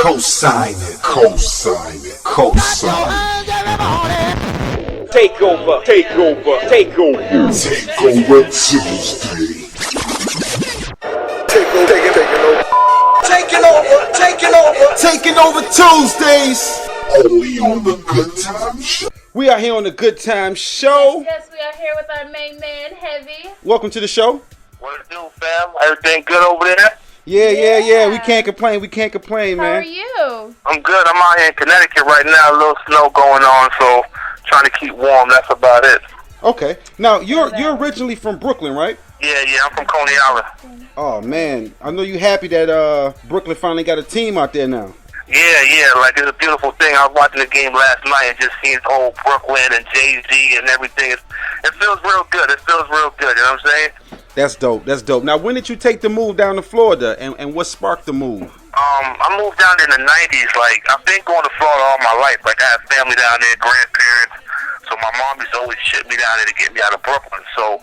Co-sign it, co-sign it, co-sign it. Take over, take over, take over. Take over Tuesday. Taking over Tuesdays. Only on the Good Time Show. We are here on the Good Time Show. Yes, we are here with our main man, Heavy. Welcome to the show. What it do, fam? Everything good over there? Yeah. We can't complain, man. How are you? I'm good. I'm out here in Connecticut right now. A little snow going on, so trying to keep warm. That's about it. Okay. Now, you're originally from Brooklyn, right? Yeah. I'm from Coney Island. Oh, man. I know you happy that Brooklyn finally got a team out there now. Yeah. Like, it's a beautiful thing. I was watching the game last night and just seeing old Brooklyn and Jay-Z and everything. It feels real good. You know what I'm saying? That's dope. Now, when did you take the move down to Florida, and what sparked the move? I moved down in the 90s. Like, I've been going to Florida all my life. Like, I have family down there, grandparents. So my mom used to always ship me down there to get me out of Brooklyn. So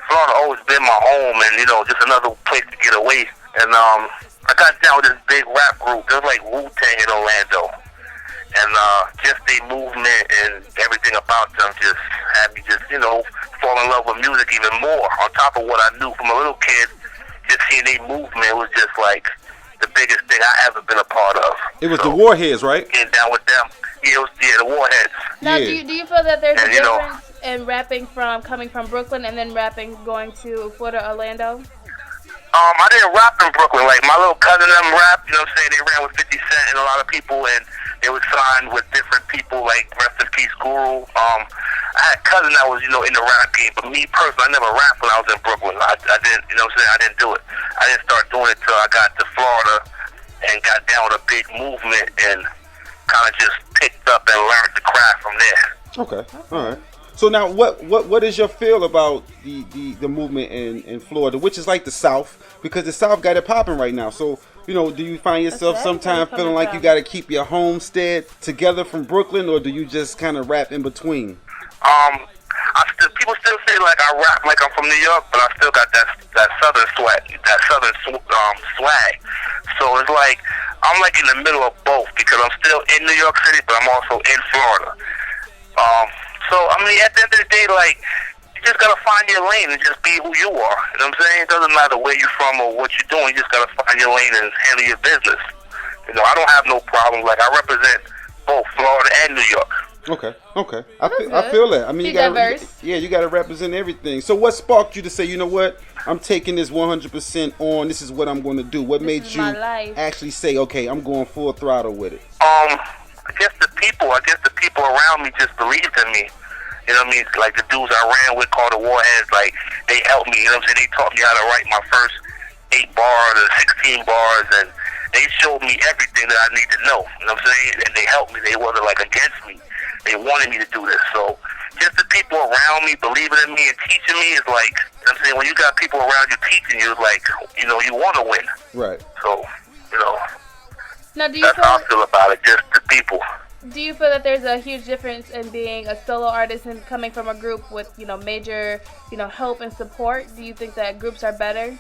Florida always been my home and, just another place to get away. And I got down with this big rap group. It was like Wu-Tang in Orlando. And just the movement and everything about them just had me fall in love with music even more. On top of what I knew from a little kid, just seeing their movement was just like the biggest thing I ever been a part of. It was the Warheads, right? Getting down with them. Yeah, the Warheads. Now, Yeah. do you feel that there's a difference in rapping coming from Brooklyn and then rapping going to Florida, Orlando? I didn't rap in Brooklyn. Like, my little cousin them rap, you know what I'm saying? They ran with 50 Cent and a lot of people, and they would sign with different people, like Rest in Peace Guru. I had a cousin that was, in the rap game, but me personally, I never rapped when I was in Brooklyn. I didn't, you know what I'm saying? I didn't do it. I didn't start doing it till I got to Florida and got down with a big movement and kind of just picked up and learned the craft from there. Okay, all right. So now, what is your feel about the movement in Florida, which is like the South, because the South got it popping right now. So, do you find yourself sometimes feeling like you got to keep your homestead together from Brooklyn, or do you just kind of rap in between? People still say like I rap like I'm from New York, but I still got that southern swag. So it's like I'm like in the middle of both because I'm still in New York City, but I'm also in Florida. So, at the end of the day, like, you just gotta find your lane and just be who you are. You know what I'm saying? It doesn't matter where you're from or what you're doing. You just gotta find your lane and handle your business. I don't have no problem. Like, I represent both Florida and New York. Okay. I feel that. I mean, you gotta represent everything. So, what sparked you to say, you know what? I'm taking this 100% on. This is what I'm going to do. What made you actually say, okay, I'm going full throttle with it? I guess the people around me just believed in me. You know what I mean? Like the dudes I ran with called the Warheads, like they helped me, you know what I'm saying? They taught me how to write my first 8 bars or 16 bars, and they showed me everything that I need to know. You know what I'm saying? And they helped me. They wasn't like against me. They wanted me to do this. So just the people around me believing in me and teaching me is like, you know what I'm saying? When you got people around you teaching you, it's like, you want to win. Right. So, Now, that's how I feel about it, just the people. Do you feel that there's a huge difference in being a solo artist and coming from a group with, major, help and support? Do you think that groups are better?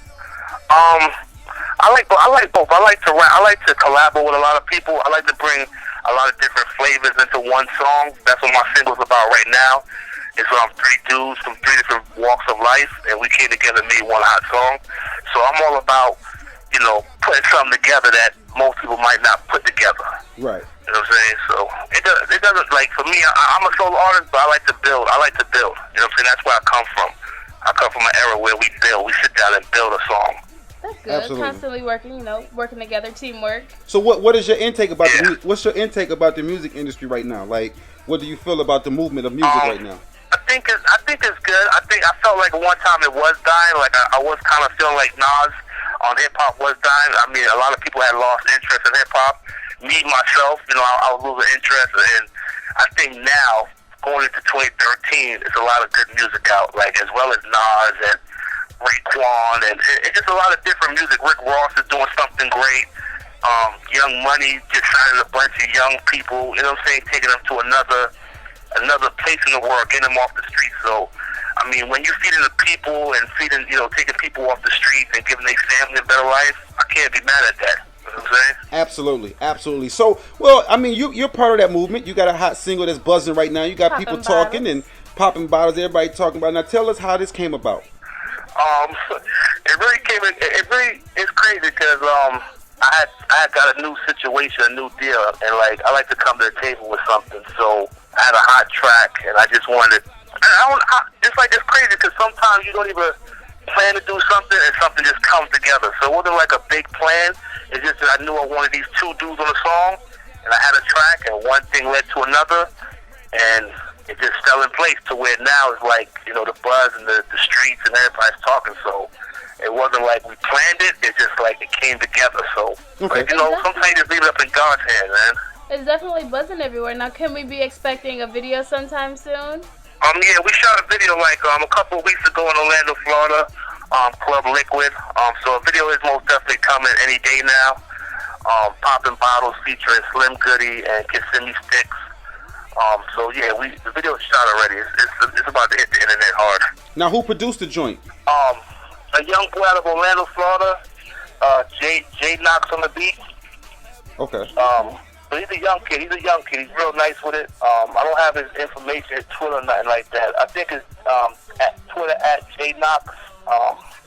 I like both. I like to rap. I like to collaborate with a lot of people. I like to bring a lot of different flavors into one song. That's what my single's about right now. It's 3 dudes from 3 different walks of life, and we came together and made one hot song. So I'm all about, putting something together that most people might not put together. Right. You know what I'm saying? So it doesn't, like, for me, I'm a solo artist, but I like to build. You know what I'm saying? That's where I come from. I come from an era where we build. We sit down and build a song. That's good. Absolutely. Constantly working together, teamwork. So what is your intake about what's your intake about the music industry right now? Like, what do you feel about the movement of music right now? I think it's good. I felt like at one time it was dying. Like I was kind of feeling like Nas on hip hop was dying. I mean, a lot of people had lost interest in hip hop. Me, myself, I was losing interest, and I think now, going into 2013, there's a lot of good music out, like as well as Nas and Raekwon, and it's just a lot of different music. Rick Ross is doing something great. Young Money just signing a bunch of young people, you know what I'm saying, taking them to another place in the world, getting them off the street. So, I mean, when you're feeding the people and taking people off the streets and giving their family a better life, I can't be mad at that. You know what I'm saying? Absolutely, absolutely. So, well, I mean, you're part of that movement. You got a hot single that's buzzing right now. You got Popping people talking bottles. and popping bottles. Everybody talking about it. Now, tell us how this came about. It really came in, it really, it's crazy because, I had got a new situation, a new deal, and like, I like to come to the table with something, so I had a hot track, and I just wanted, it's like, it's crazy because sometimes you don't even plan to do something, and something just comes together, so it wasn't like a big plan, it's just that I knew I wanted these two dudes on a song, and I had a track, and one thing led to another, and it just fell in place to where now it's like, you know, the buzz and the streets and everybody's talking, so it wasn't like we planned it, it's just like it came together, so, but, you know, sometimes you just leave it up in God's hands, man. It's definitely buzzing everywhere. Now, can we be expecting a video sometime soon? Yeah, we shot a video like a couple of weeks ago in Orlando, Florida, Club Liquid, so a video is most definitely coming any day now, Poppin' Bottles featuring Slim Goody and Kissimmee Sticks. So yeah, the video is shot already. It's about to hit the internet hard. Now, who produced the joint? A young boy out of Orlando, Florida, Jay Knox on the beat. Okay. But he's a young kid. He's real nice with it. I don't have his information at Twitter or nothing like that. I think it's at Twitter at Jay Knox.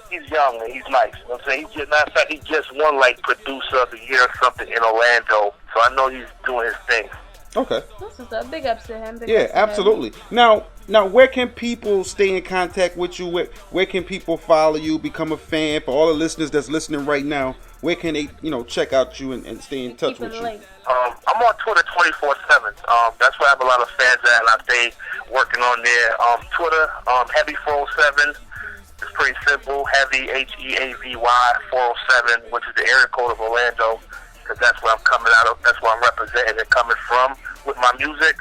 He's young and he's nice. You know what I'm saying? Matter of fact, he just won like producer of the year or something in Orlando. So I know he's doing his thing. Okay. This is a big ups to him. Yeah, absolutely. Now, where can people stay in contact with you? Where can people follow you, become a fan? For all the listeners that's listening right now, where can they, check out you and stay in touch with you? I'm on Twitter 24/7. That's where I have a lot of fans at, and I stay working on there. Twitter, Heavy 407. It's pretty simple. Heavy, HEAVY 407, which is the area code of Orlando. Because that's where I'm coming out of, that's where I'm representing and coming from with my music.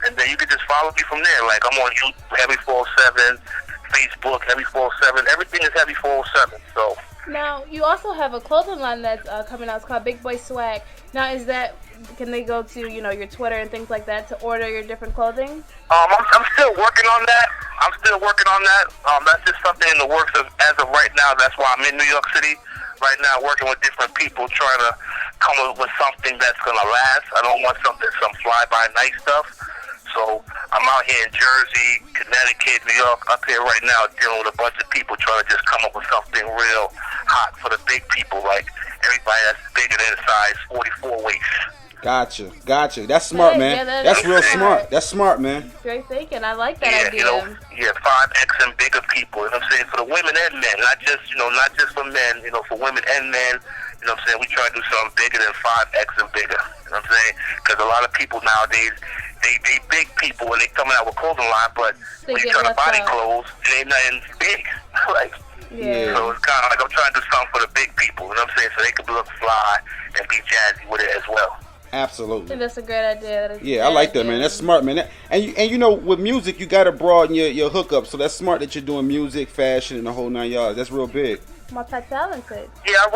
And then you can just follow me from there. Like, I'm on YouTube, Heavy 407, Facebook, Heavy 407. Everything is Heavy 407. So. Now, you also have a clothing line that's coming out. It's called Big Boy Swag. Now, can they go to, your Twitter and things like that to order your different clothing? I'm still working on that. That's just something in the works as of right now. That's why I'm in New York City right now, working with different people, trying to come up with something that's going to last. I don't want some fly-by-night stuff. So I'm out here in Jersey, Connecticut, New York, up here right now dealing with a bunch of people trying to just come up with something real hot for the big people, like everybody that's bigger than size 44 waist. Gotcha. That's smart, man. Yeah, that's real smart. That's smart, man. Great thinking. I like that idea. 5X and bigger people. You know what I'm saying? For the women and men, not just for men. For women and men. You know what I'm saying? We try to do something bigger than 5X and bigger. You know what I'm saying? Because a lot of people nowadays, they big people when they coming out with clothing line, but when you try to body clothes, it ain't nothing big. So it's kind of like I'm trying to do something for the big people. You know what I'm saying? So they can look fly and be jazzy with it as well. Absolutely. I think that's a great idea. I like that, man. That's smart, man. And with music, you gotta broaden your hookup. So that's smart that you're doing music, fashion, and the whole 9 yards. That's real big. Multi-talented. Yeah, I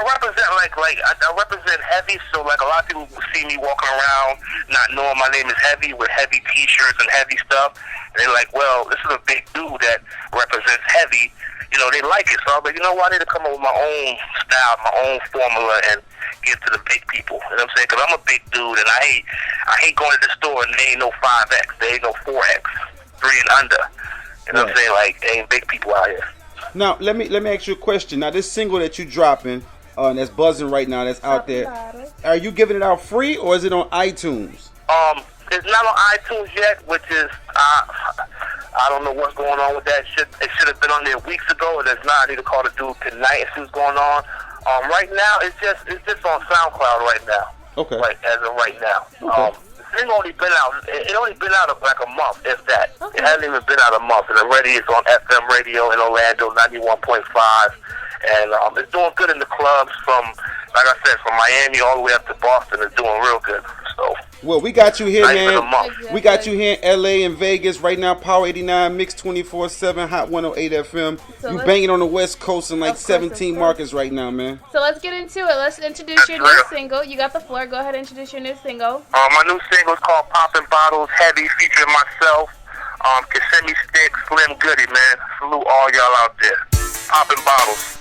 represent I represent Heavy. So like a lot of people see me walking around not knowing my name is Heavy with Heavy T-shirts and Heavy stuff. And they're like, well, this is a big dude that represents Heavy. They like it. So I'm like, I need to come up with my own style, my own formula, and give to the big people. You know what I'm saying? Because I'm a big dude, and I hate going to the store and there ain't no 5X, there ain't no 4X, 3 and under. You know what I'm saying? Like, there ain't big people out here. Now, let me ask you a question. Now, this single that you dropping, that's buzzing right now, that's out there, are you giving it out free or is it on iTunes? It's not on iTunes yet, which is I don't know what's going on with that. It should have been on there weeks ago, and it's not. I need to call the dude tonight and see what's going on. Right now, it's just on SoundCloud right now. Okay. Like as of right now. Okay. The thing only been out. It only been out like a month, if that. Okay. It hasn't even been out a month, and already it's on FM radio in Orlando, 91.5, and it's doing good in the clubs from, like I said, from Miami all the way up to Boston. It's doing real good. So. Well, we got you here, man. Exactly. We got you here in LA and Vegas right now. Power 89, Mix 24/7, Hot 108 FM. So you banging on the West Coast in like 17 markets right now, man. So let's get into it. Let's introduce your new single. You got the floor. Go ahead and introduce your new single. My new single is called Poppin' Bottles, Heavy, featuring myself, Kissimmee Sticks, Slim Goody, man. Salute all y'all out there. Poppin' Bottles.